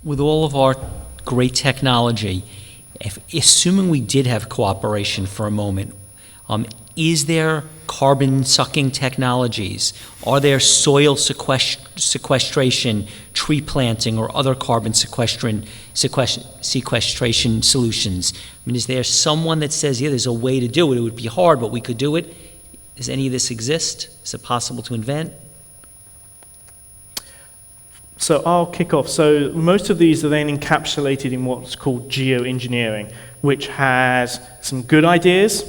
with all of our great technology, assuming we did have cooperation for a moment, is there carbon-sucking technologies? Are there soil sequestration, tree planting, or other carbon sequestration solutions? I mean, is there someone that says, yeah, there's a way to do it? It would be hard, but we could do it. Does any of this exist? Is it possible to invent? So I'll kick off. So most of these are then encapsulated in what's called geoengineering, which has some good ideas,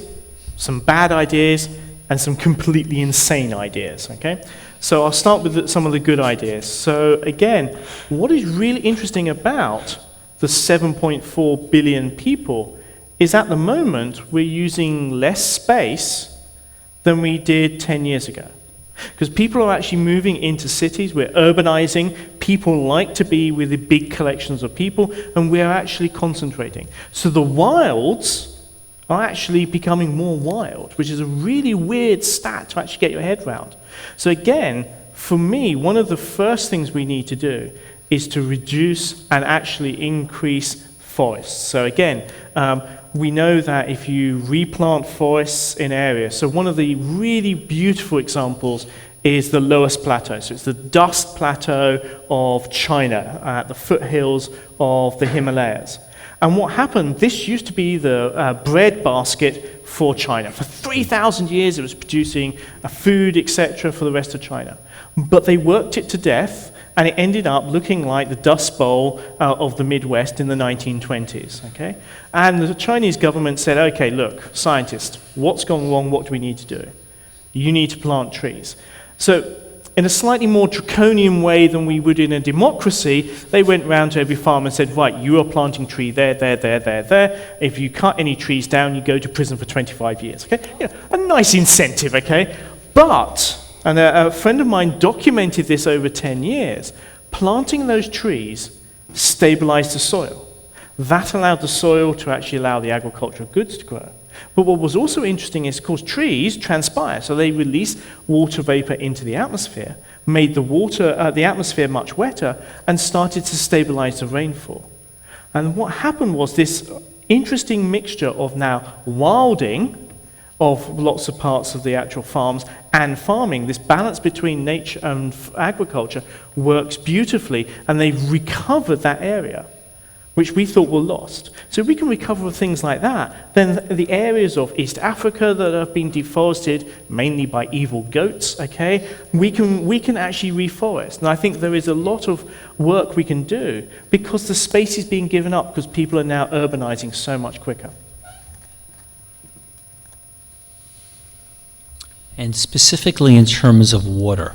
some bad ideas, and some completely insane ideas, okay? So I'll start with some of the good ideas. So again, what is really interesting about the 7.4 billion people is at the moment we're using less space than we did 10 years ago. Because people are actually moving into cities, we're urbanizing, people like to be with the big collections of people, and we're actually concentrating. So the wilds are actually becoming more wild, which is a really weird stat to actually get your head around. So again, for me, one of the first things we need to do is to reduce and actually increase forests. So again, we know that if you replant forests in areas, so one of the really beautiful examples is the lowest plateau. So it's the dust plateau of China at the foothills of the Himalayas. And what happened, this used to be the bread basket for China. For 3,000 years it was producing food, etc., for the rest of China. But they worked it to death, and it ended up looking like the Dust Bowl of the Midwest in the 1920s, okay? And the Chinese government said, okay, look, scientists, what's gone wrong? What do we need to do? You need to plant trees. So in a slightly more draconian way than we would in a democracy, they went round to every farm and said, right, you are planting tree there, there, there, there, there. If you cut any trees down, you go to prison for 25 years, okay? You know, a nice incentive, okay? But, and a friend of mine documented this over 10 years, planting those trees stabilized the soil. That allowed the soil to actually allow the agricultural goods to grow. But what was also interesting is, of course, trees transpire, so they release water vapor into the atmosphere, made the atmosphere much wetter, and started to stabilize the rainfall. And what happened was this interesting mixture of now wilding of lots of parts of the actual farms and farming, this balance between nature and agriculture works beautifully, and they've recovered that area, which we thought were lost. So if we can recover things like that, then the areas of East Africa that have been deforested, mainly by evil goats, okay, we can actually reforest. And I think there is a lot of work we can do because the space is being given up because people are now urbanizing so much quicker. And specifically in terms of water,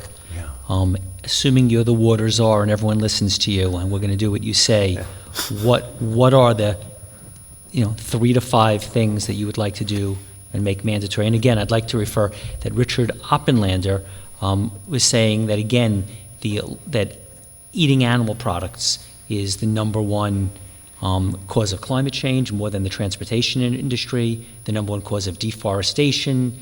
assuming you're the water czar and everyone listens to you and we're going to do what you say, what are the 3 to 5 things that you would like to do and make mandatory? And again, I'd like to refer that Richard Oppenlander was saying that again, that eating animal products is the number one cause of climate change, more than the transportation industry, the number one cause of deforestation,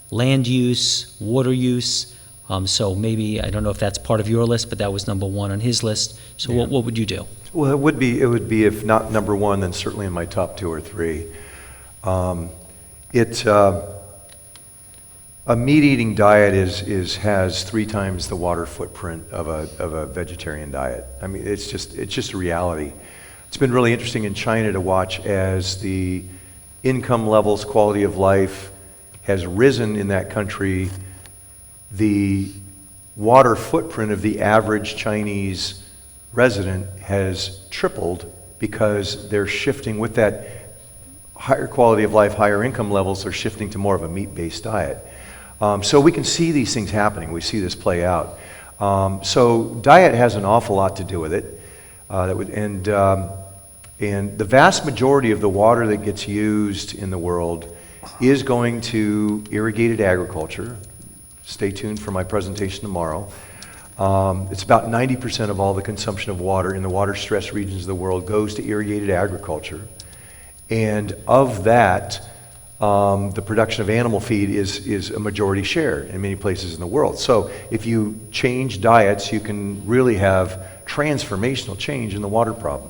land use, water use. So maybe, I don't know if that's part of your list, but that was number one on his list. So what would you do? Well, it would be if not number one, then certainly in my top 2 or 3. A meat-eating diet has 3 times the water footprint of a vegetarian diet. I mean, it's just a reality. It's been really interesting in China to watch as the income levels, quality of life has risen in that country. The water footprint of the average Chinese resident has tripled because they're shifting with that higher quality of life, higher income levels, they're shifting to more of a meat-based diet. So we can see these things happening. We see this play out. So diet has an awful lot to do with it. And the vast majority of the water that gets used in the world is going to irrigated agriculture. Stay tuned for my presentation tomorrow. It's about 90% of all the consumption of water in the water-stressed regions of the world goes to irrigated agriculture. And of that, the production of animal feed is a majority share in many places in the world. So if you change diets, you can really have transformational change in the water problem.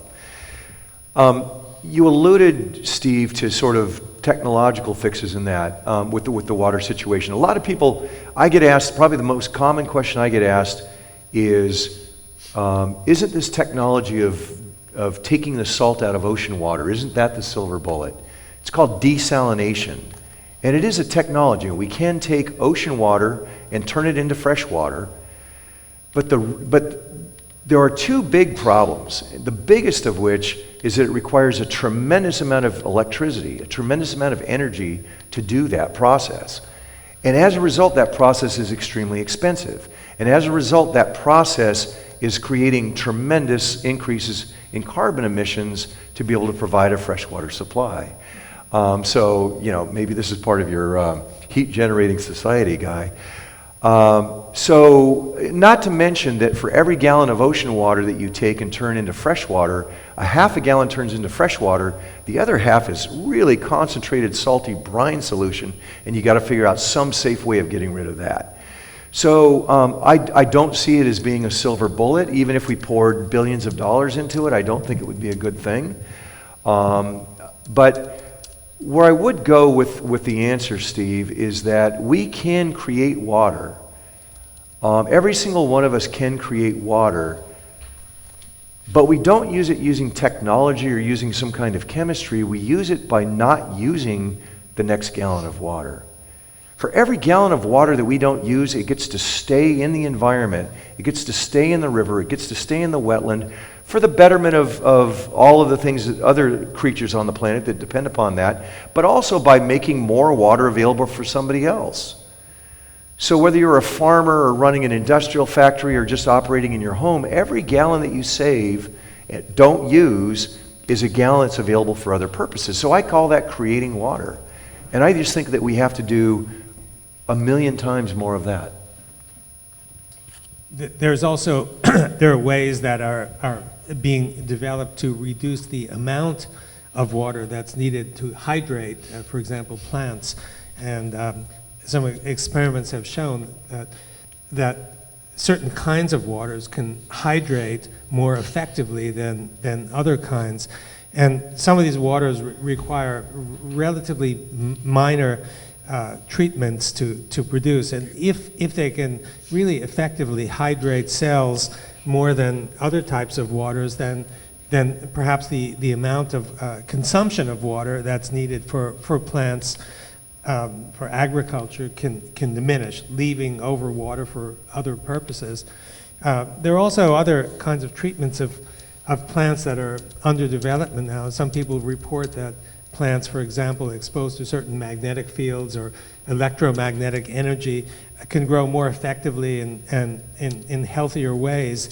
You alluded, Steve, to sort of technological fixes in that with the water situation. A lot of people, I get asked, probably the most common question I get asked is, isn't this technology of taking the salt out of ocean water, isn't that the silver bullet? It's called desalination. And it is a technology. We can take ocean water and turn it into fresh water. But there are two big problems. The biggest of which is that it requires a tremendous amount of electricity, a tremendous amount of energy to do that process. And as a result, that process is extremely expensive. And as a result, that process is creating tremendous increases in carbon emissions to be able to provide a freshwater supply. So, maybe this is part of your heat generating society guy. So, not to mention that for every gallon of ocean water that you take and turn into fresh water, a half a gallon turns into fresh water, the other half is really concentrated salty brine solution, and you got to figure out some safe way of getting rid of that. So I don't see it as being a silver bullet. Even if we poured billions of dollars into it, I don't think it would be a good thing. But where I would go with the answer, Steve, is that we can create water. Every single one of us can create water, but we don't use it using technology or using some kind of chemistry. We use it by not using the next gallon of water. For every gallon of water that we don't use, it gets to stay in the environment, it gets to stay in the river, it gets to stay in the wetland for the betterment of all of the things that other creatures on the planet that depend upon that, but also by making more water available for somebody else. So whether you're a farmer or running an industrial factory or just operating in your home, every gallon that you save and don't use is a gallon that's available for other purposes. So I call that creating water. And I just think that we have to do 1,000,000 times more of that. There's also, there are ways that are being developed to reduce the amount of water that's needed to hydrate, for example, plants. And some experiments have shown that certain kinds of waters can hydrate more effectively than other kinds. And some of these waters require relatively minor treatments to produce. And if they can really effectively hydrate cells more than other types of waters, then perhaps the amount of consumption of water that's needed for plants, for agriculture can diminish, leaving over water for other purposes. There are also other kinds of treatments of plants that are under development now. Some people report that plants, for example, exposed to certain magnetic fields or electromagnetic energy can grow more effectively and in healthier ways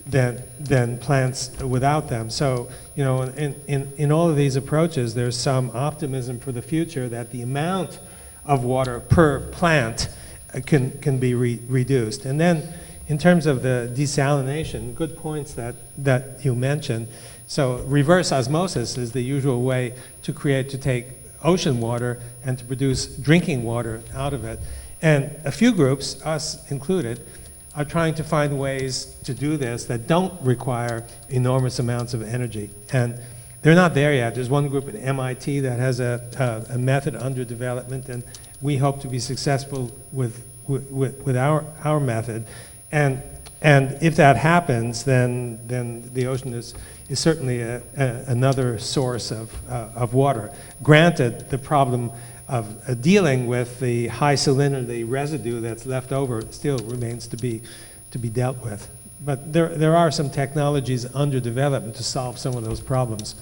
than plants without them. So, in all of these approaches, there's some optimism for the future that the amount of water per plant can be reduced. And then, in terms of the desalination, good points that you mentioned. So reverse osmosis is the usual way to take ocean water and to produce drinking water out of it. And a few groups, us included, are trying to find ways to do this that don't require enormous amounts of energy. And they're not there yet. There's one group at MIT that has a method under development, and we hope to be successful with our method. And if that happens, then the ocean is certainly another source of water. Granted, the problem of dealing with the high salinity residue that's left over still remains to be dealt with. But there are some technologies under development to solve some of those problems.